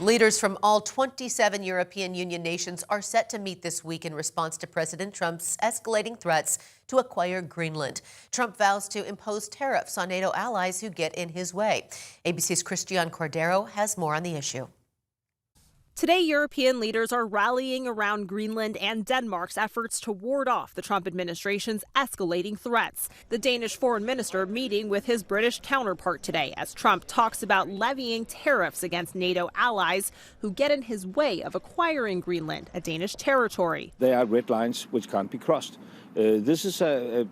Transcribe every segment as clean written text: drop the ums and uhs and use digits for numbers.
Leaders from all 27 European Union nations are set to meet this week in response to President Trump's escalating threats to acquire Greenland. Trump vows to impose tariffs on NATO allies who get in his way. ABC's Christian Cordero has more on the issue. Today, European leaders are rallying around Greenland and Denmark's efforts to ward off the Trump administration's escalating threats. The Danish foreign minister meeting with his British counterpart today as Trump talks about levying tariffs against NATO allies who get in his way of acquiring Greenland, a Danish territory. There are red lines which can't be crossed. This is a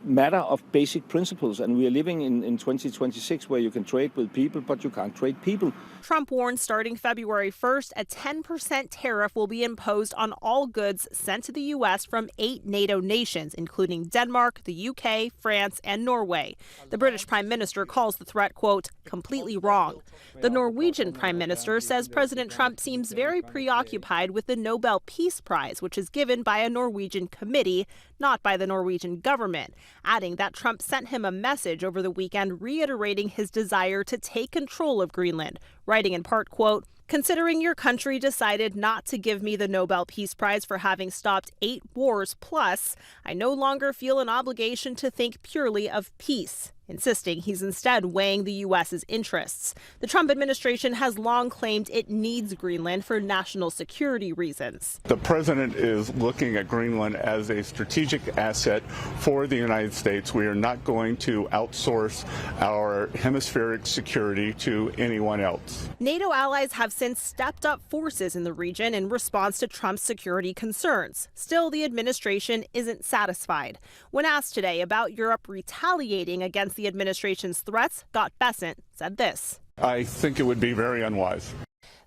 matter of basic principles, and we are living in 2026 where you can trade with people, but you can't trade people. Trump warned starting February 1st, a 10% tariff will be imposed on all goods sent to the U.S. from 8 NATO nations, including Denmark, the UK, France, and Norway. The British Prime Minister calls the threat, quote, completely wrong. The Norwegian Prime Minister says President Trump seems very preoccupied with the Nobel Peace Prize, which is given by a Norwegian committee, not by the Norwegian government, adding that Trump sent him a message over the weekend reiterating his desire to take control of Greenland, writing in part, quote, considering your country decided not to give me the Nobel Peace Prize for having stopped 8 wars plus, I no longer feel an obligation to think purely of peace, insisting he's instead weighing the U.S.'s interests. The Trump administration has long claimed it needs Greenland for national security reasons. The president is looking at Greenland as a strategic asset for the United States. We are not going to outsource our hemispheric security to anyone else. NATO allies have since stepped up forces in the region in response to Trump's security concerns. Still, the administration isn't satisfied. When asked today about Europe retaliating against the administration's threats, Scott Bessent said this. I think it would be very unwise.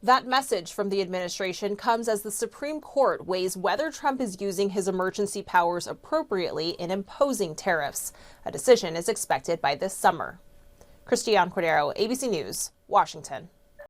That message from the administration comes as the Supreme Court weighs whether Trump is using his emergency powers appropriately in imposing tariffs. A decision is expected by this summer. Christian Cordero, ABC News, Washington.